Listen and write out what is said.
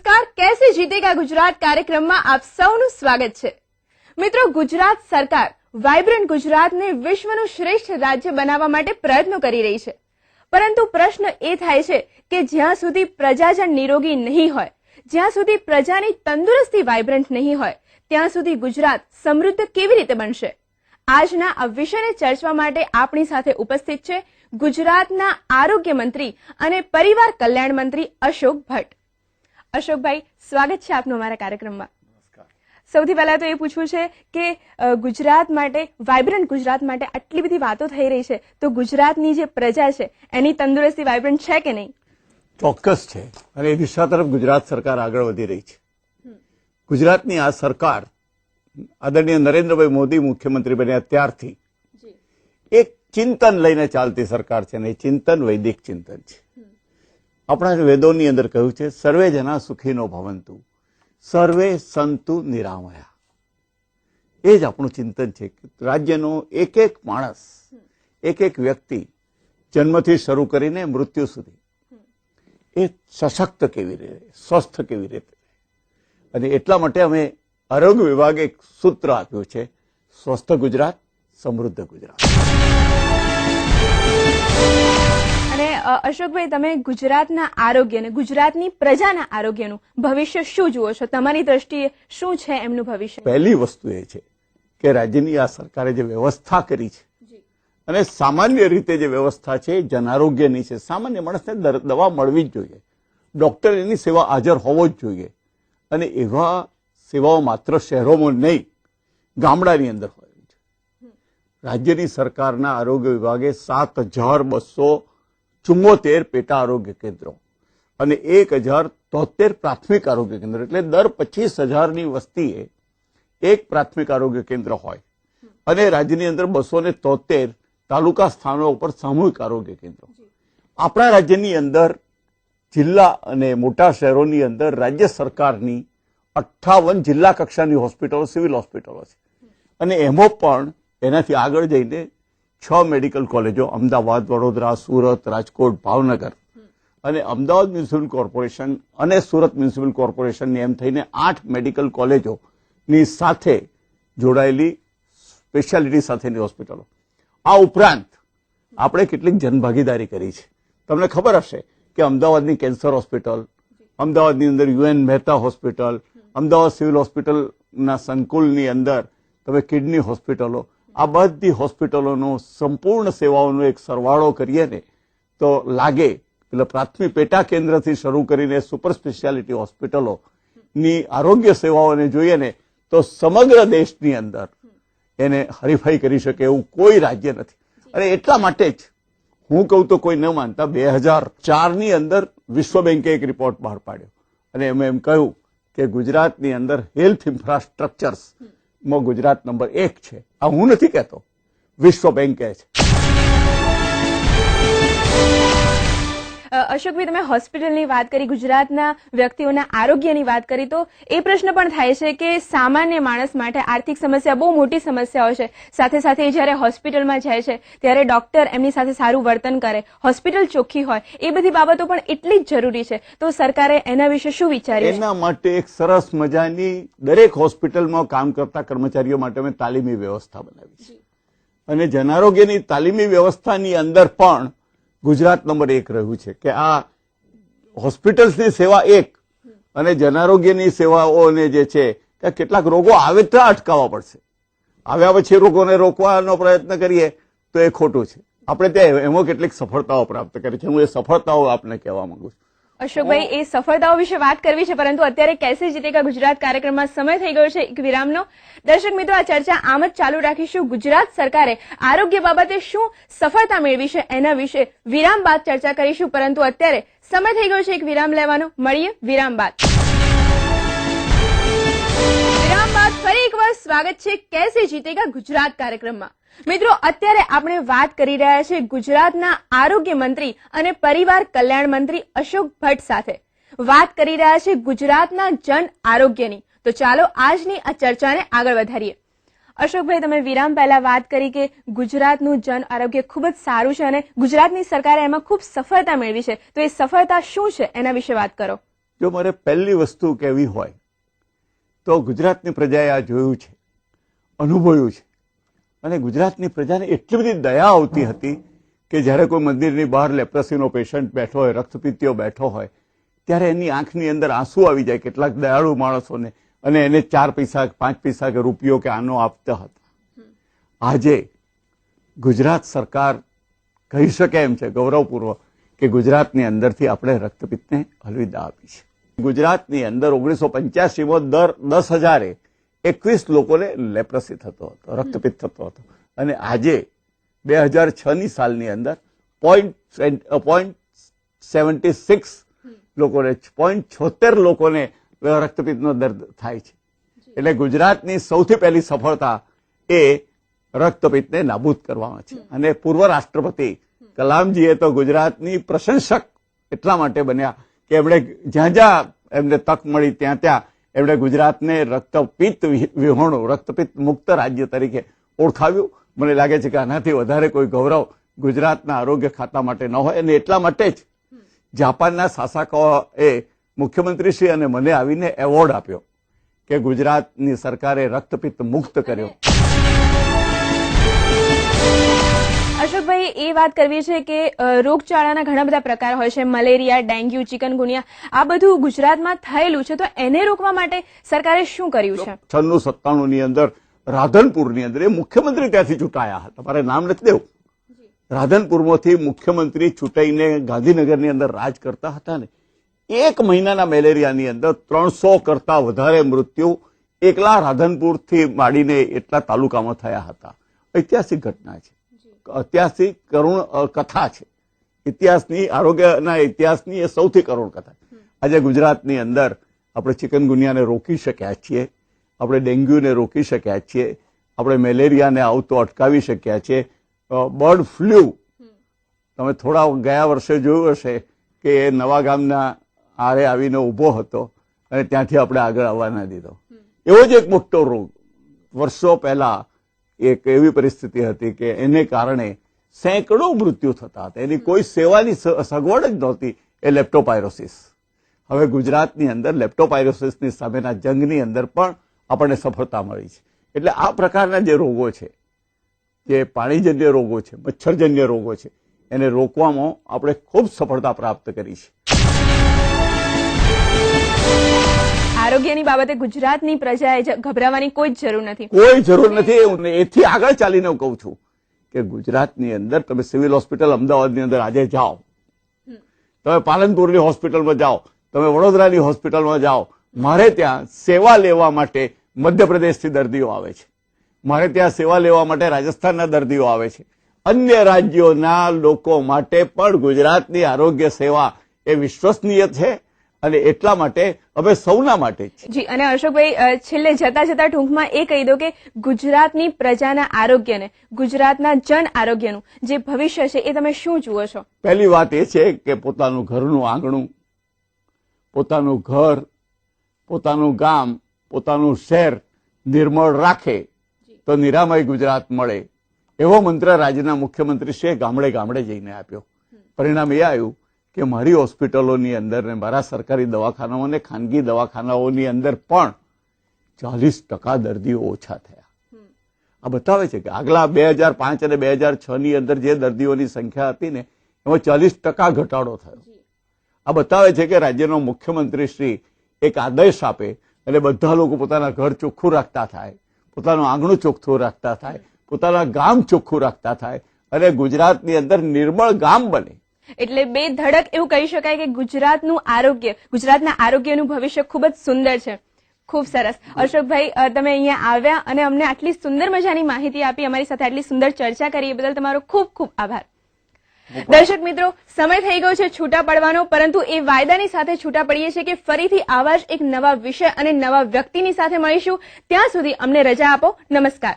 નમસ્કાર, कैसे जीतेगा गुजरात કાર્યક્રમમાં આપ સૌનું સ્વાગત છે। મિત્રો, ગુજરાત સરકાર વાઇબ્રન્ટ ગુજરાતને વિશ્વનું શ્રેષ્ઠ રાજ્ય બનાવવા માટે પ્રયત્નો કરી રહી છે, પરંતુ પ્રશ્ન એ થાય છે કે જ્યાં સુધી પ્રજાજન નિરોગી નહીં હોય, જ્યાં સુધી પ્રજાની તંદુરસ્તી વાઇબ્રન્ટ નહીં હોય, ત્યાં સુધી ગુજરાત સમૃદ્ધ કેવી રીતે બનશે? આજના આ વિષયને ચર્ચવા માટે આપણી સાથે ઉપસ્થિત છે ગુજરાતના આરોગ્ય મંત્રી અને પરિવાર કલ્યાણ મંત્રી અશોક ભટ્ટ। અશોકભાઈ, સ્વાગત છે આપનું અમારા કાર્યક્રમમાં। સૌથી પહેલા તો એ પૂછવું છે કે ગુજરાત માટે, વાઇબ્રન્ટ ગુજરાત માટે આટલી બધી વાતો થઈ રહી છે, તો ગુજરાતની જે પ્રજા છે એની તંદુરસ્તી વાઇબ્રન્ટ છે કે નહીં? ચોક્કસ છે, અને એ દિશા તરફ ગુજરાત સરકાર આગળ વધી રહી છે। ગુજરાતની આ સરકાર આદરણીય નરેન્દ્રભાઈ મોદી મુખ્યમંત્રી બન્યા ત્યારથી એક ચિંતન લઈને ચાલતી સરકાર છે, અને એ ચિંતન વૈદિક ચિંતન છે। આપણા વેદોની અંદર કહ્યું છે, સર્વે જના સુખીનો ભવંતુ, સર્વે સંતુ નિરામયા। એ જ આપણું ચિંતન છે કે રાજ્યનો એક એક માણસ, એક એક વ્યક્તિ જન્મથી શરૂ કરીને મૃત્યુ સુધી એ સશક્ત કેવી રીતે, સ્વસ્થ કેવી રીતે, અને એટલા માટે અમે આરોગ્ય વિભાગે એક સૂત્ર આપ્યું છે, સ્વસ્થ ગુજરાત, સમૃદ્ધ ગુજરાત। અને અશોકભાઈ, તમે ગુજરાતના આરોગ્ય અને ગુજરાતની પ્રજાના આરોગ્યનું ભવિષ્ય શું જુઓ છો? તમારી દ્રષ્ટિએ શું છે એમનું ભવિષ્ય? પહેલી વસ્તુ એ છે કે રાજ્યની આ સરકારે જે વ્યવસ્થા કરી છે, અને સામાન્ય રીતે જે વ્યવસ્થા છે એ જન આરોગ્યની છે। સામાન્ય માણસને દવા મળવી જ જોઈએ, ડોક્ટર એની સેવા હાજર હોવો જ જોઈએ, અને એવા સેવાઓ માત્ર શહેરોમાં નહીં, ગામડાની અંદર હોય છે। રાજ્યની સરકારના આરોગ્ય વિભાગે 7,274 પેટા આરોગ્ય કેન્દ્રો અને 1,073 પ્રાથમિક આરોગ્ય કેન્દ્ર, એટલે દર 25,000ની વસ્તીએ એક પ્રાથમિક આરોગ્ય કેન્દ્ર હોય, અને રાજ્યની અંદર 273 તાલુકા સ્થાનો ઉપર સામૂહિક આરોગ્ય કેન્દ્રો। આપણા રાજ્યની અંદર જિલ્લા અને મોટા શહેરોની અંદર રાજ્ય સરકારની 58 જિલ્લા કક્ષાની હોસ્પિટલો, સિવિલ હોસ્પિટલો છે, અને એમાં પણ એનાથી આગળ જઈને 6 મેડિકલ કોલેજો, અમદાવાદ, વડોદરા, સુરત, રાજકોટ, ભાવનગર, અને અમદાવાદ મ્યુનિસિપલ કોર્પોરેશન અને સુરત મ્યુનિસિપલ કોર્પોરેશનની એમ થઈને 8 મેડિકલ કોલેજોની સાથે જોડાયેલી સ્પેશિયાલિટી સાથેની હોસ્પિટલો। આ ઉપરાંત આપણે કેટલીક જનભાગીદારી કરી છે। તમને ખબર હશે કે અમદાવાદની કેન્સર હોસ્પિટલ, અમદાવાદની અંદર UN Mehta hospital, Ahmedabad civil હોસ્પિટલના સંકુલની અંદર તમે કિડની હોસ્પિટલો, આ બધી હોસ્પિટલોનો સંપૂર્ણ સેવાઓનો એક સરવાળો કરીએ ને તો લાગે, એટલે પ્રાથમિક પેટા કેન્દ્રથી શરૂ કરીને સુપર સ્પેશિયાલિટી હોસ્પિટલોની આરોગ્ય સેવાઓને જોઈએ ને તો સમગ્ર દેશની અંદર એને હરીફાઈ કરી શકે એવું કોઈ રાજ્ય નથી। અને એટલા માટે જ હું કહું તો કોઈ ન માનતા, 2004ની અંદર વિશ્વ બેંકે એક રિપોર્ટ બહાર પાડ્યો, અને એમાં એમ કહ્યું કે ગુજરાતની અંદર હેલ્થ ઇન્ફ્રાસ્ટ્રક્ચર્સમાં ગુજરાત નંબર 1 છે। આ હું નથી કહેતો, વિશ્વ બેંક કહે છે। અશોકભાઈ, તમે હોસ્પિટલની વાત કરી, ગુજરાતના વ્યક્તિઓના આરોગ્યની વાત કરી, તો એ પ્રશ્ન પણ થાય છે કે સામાન્ય માણસ માટે આર્થિક સમસ્યા બહુ મોટી સમસ્યાઓ છે, સાથે સાથે જ્યારે હોસ્પિટલમાં જાય છે ત્યારે ડોક્ટર એમની સાથે સારું વર્તન કરે, હોસ્પિટલ ચોખ્ખી હોય, એ બધી બાબતો પણ એટલી જ જરૂરી છે। તો સરકારે એના વિશે શું વિચાર્યું? એના માટે એક સરસ મજાની દરેક હોસ્પિટલમાં કામ કરતા કર્મચારીઓ માટે અમે તાલીમી વ્યવસ્થા બનાવી છે, અને જન આરોગ્યની તાલીમી વ્યવસ્થાની અંદર પણ ગુજરાત નંબર 1 રહ્યું છે કે આ હોસ્પિટલ્સની સેવા એક, અને જન આરોગ્યની સેવાઓને જે છે કે કેટલાક રોગો આવે ત્યાં અટકાવવા પડશે, આવ્યા પછી રોગોને રોકવાનો પ્રયત્ન કરીએ તો એ ખોટું છે। આપણે ત્યાં એમાં કેટલીક સફળતાઓ પ્રાપ્ત કરી છે, હું એ સફળતાઓ આપને કહેવા માંગુ છું। અશોકભાઈ, એ સફળતાઓ વિશે વાત કરવી છે, પરંતુ અત્યારે कैसे जीतेगा ગુજરાત કાર્યક્રમમાં સમય થઈ ગયો છે એક વિરામનો। દર્શક મિત્રો, આ ચર્ચા આમ જ ચાલુ રાખીશું। ગુજરાત સરકારે આરોગ્ય બાબતે શું સફળતા મેળવી છે એના વિશે વિરામ બાદ ચર્ચા કરીશું, પરંતુ અત્યારે સમય થઈ ગયો છે એક વિરામ લેવાનો। મળીએ વિરામ બાદ। વિરામ બાદ ફરી એકવાર સ્વાગત છે कैसे जीतेगा ગુજરાત કાર્યક્રમમાં। મિત્રો, અત્યારે આપણે વાત કરી રહ્યા છીએ ગુજરાતના આરોગ્ય મંત્રી અને પરિવાર કલ્યાણ મંત્રી અશોક ભટ્ટ સાથે। વાત કરી રહ્યા છીએ ગુજરાતના જન આરોગ્યની। તો ચાલો આજની આ ચર્ચાને આગળ વધારીએ। અશોકભાઈ, તમે વિરામ પહેલા વાત કરી કે ગુજરાતનું જન આરોગ્ય ખૂબ જ સારું છે અને ગુજરાતની સરકારે એમાં ખૂબ સફળતા મેળવી છે, તો એ સફળતા શું છે એના વિશે વાત કરો। જો મારે પહેલી વસ્તુ કહેવી હોય તો ગુજરાતની પ્રજાએ આ જોયું છે, અનુભવ્યું છે, અને ગુજરાતની પ્રજાને એટલી બધી દયા આવતી હતી કે જ્યારે કોઈ મંદિરની બહાર લેપ્રસીનો પેશન્ટ બેઠો હોય, રક્તપિત્તીઓ બેઠો હોય, ત્યારે એની આંખની અંદર આંસુ આવી જાય કેટલાક દયાળુ માણસોને, અને એને 4 પૈસા 5 પૈસા કે રૂપિયો કે આનો આપતા હતા. આજે ગુજરાત સરકાર કહી શકે એમ છે ગૌરવપૂર્વક કે ગુજરાતની અંદરથી આપણે રક્તપિત્તને અલવિદા આપી છે. ગુજરાતની અંદર 1985માં દર 10,000 21 લોકોને લેપ્રસી થતો હતો, રક્તપિત્ત થતો હતો, અને આજે 2006ની સાલની અંદર 0.76 લોકોને 0.76 લોકોને રક્તપિત્તનો દર્દ થાય છે. એટલે ગુજરાતની સૌથી પહેલી સફળતા એ રક્તપિત્તને નાબૂદ કરવામાં છે. અને પૂર્વ રાષ્ટ્રપતિ કલામજીએ તો ગુજરાતની પ્રશંસક એટલા માટે બન્યા કે એમણે જ્યાં જ્યાં એમને તક મળી ત્યાં ત્યાં એમણે ગુજરાતને રક્તપિત્ત વિહોણું, રક્તપિત્ત મુક્ત રાજ્ય તરીકે ઓળખાવ્યું. મને લાગે છે કે આનાથી વધારે કોઈ ગૌરવ ગુજરાતના આરોગ્ય ખાતા માટે ન હોય. અને એટલા માટે જ જાપાનના શાસકોએ મુખ્યમંત્રીશ્રી અને મને આવીને એવોર્ડ આપ્યો કે ગુજરાતની સરકારે રક્તપિત્ત મુક્ત કર્યો. અશોકભાઈ, એ વાત કરવી છે કે રોગચાળાના ઘણા બધા પ્રકાર હોય છે, મલેરિયા, ડેન્ગ્યુ, ચિકનગુનિયા, આ બધું ગુજરાતમાં થયેલું છે, તો એને રોકવા માટે સરકારે શું કર્યું છે? 96-97ની અંદર રાધનપુરની અંદર એ મુખ્યમંત્રી ત્યાંથી ચૂંટાયા હતા. મારે નામ નથી દેવું. રાધનપુરમાંથી મુખ્યમંત્રી ચૂંટાઈને ગાંધીનગરની અંદર રાજ કરતા હતા ને, 1 મહિનાના મેલેરિયાની અંદર 300 કરતા વધારે મૃત્યુ એકલા રાધનપુરથી માંડીને એટલા તાલુકામાં થયા હતા. ઐતિહાસિક ઘટના છે, ઐતિહાસિક કરુણ કથા છે. ઇતિહાસની, આરોગ્યના ઇતિહાસની એ સૌથી કરુણ કથા. આજે ગુજરાતની અંદર આપણે ચિકનગુનિયાને રોકી શક્યા છીએ, આપણે ડેન્ગ્યુને રોકી શક્યા છીએ, આપણે મેલેરિયાને આવતો અટકાવી શક્યા છીએ. બર્ડ ફ્લૂ તમે થોડા ગયા વર્ષે જોયું હશે કે નવા ગામના આરે આવીને ઉભો હતો અને ત્યાંથી આપણે આગળ આવવા ના દીધો. એવો જ એક મોટો રોગ વર્ષો પહેલા એક એવી પરિસ્થિતિ હતી કે એને કારણે સેંકડો મૃત્યુ થતા હતા, એની કોઈ સેવાની સગવડ જ નહોતી, એ લેપ્ટોપાયરોસિસ. હવે ગુજરાતની અંદર લેપ્ટોપાયરોસિસની સામેના જંગની અંદર પણ આપણને સફળતા મળી છે. એટલે આ પ્રકારના જે રોગો છે, જે પાણીજન્ય રોગો છે, મચ્છરજન્ય રોગો છે, એને રોકવામાં આપણે ખૂબ સફળતા પ્રાપ્ત કરી છે. આરોગ્યની બાબતે ગુજરાતની પ્રજાએ ગભરાવાની કોઈ જ જરૂર નથી, કોઈ જરૂર નથી. એથી આગળ ચાલીને હું કહું છું કે ગુજરાતની અંદર તમે સિવિલ હોસ્પિટલ અમદાવાદની અંદર આજે જાઓ, તમે પાલનપુરની હોસ્પિટલમાં જાઓ, તમે વડોદરાની હોસ્પિટલમાં જાઓ, મારે ત્યાં સેવા લેવા માટે મધ્યપ્રદેશથી દર્દીઓ આવે છે, મારે ત્યાં સેવા લેવા માટે રાજસ્થાનના દર્દીઓ આવે છે. અન્ય રાજ્યોના લોકો માટે પણ ગુજરાતની આરોગ્ય સેવા એ વિશ્વસનીય છે, અને એટલા માટે હવે સૌના માટે જ. જી, અને અશોકભાઈ, છેલ્લે જતા જતા ટૂંકમાં એ કહી દો કે ગુજરાતની પ્રજાના આરોગ્યને, ગુજરાતના જન આરોગ્યનું જે ભવિષ્ય છે એ તમે શું જુઓ છો? પહેલી વાત એ છે કે પોતાનું ઘરનું આંગણું, પોતાનું ઘર, પોતાનું ગામ, પોતાનું શહેર નિર્મળ રાખે તો નિરામય ગુજરાત મળે, એવો મંત્ર રાજ્યના મુખ્યમંત્રીશ્રીએ ગામડે ગામડે જઈને આપ્યો. પરિણામ એ આવ્યું કે મારી હોસ્પિટલોની અંદર ને મારા સરકારી દવાખાનાઓ અને ખાનગી દવાખાનાઓની અંદર પણ 40% દર્દીઓ ઓછા થયા. આ બતાવે છે કે આગલા 2005 અને 2006ની અંદર જે દર્દીઓની સંખ્યા હતી ને એમાં 40% ઘટાડો થયો. આ બતાવે છે કે રાજ્યનો મુખ્યમંત્રીશ્રી એક આદેશ આપે અને બધા લોકો પોતાના ઘર ચોખ્ખું રાખતા થાય, પોતાનું આંગણું ચોખ્ખું રાખતા થાય, પોતાના ગામ ચોખ્ખું રાખતા થાય, અને ગુજરાતની અંદર નિર્મળ ગામ બને. એટલે બે ધડક એવું કહી શકાય કે ગુજરાતનું આરોગ્ય, ગુજરાતના આરોગ્યનું ભવિષ્ય ખૂબ જ સુંદર છે. ખૂબ સરસ. અશોકભાઈ, તમે અહીંયા આવ્યા અને અમને આટલી સુંદર મજાની માહિતી આપી, અમારી સાથે આટલી સુંદર ચર્ચા કરી, એ બદલ તમારો ખૂબ ખૂબ આભાર. દર્શક મિત્રો, સમય થઈ ગયો છે છૂટા પડવાનો, પરંતુ એ વાયદાની સાથે છૂટા પડીએ છીએ કે ફરીથી આવા જ એક નવા વિષય અને નવા વ્યક્તિની સાથે મળીશું. ત્યાં સુધી અમને રજા આપો. નમસ્કાર.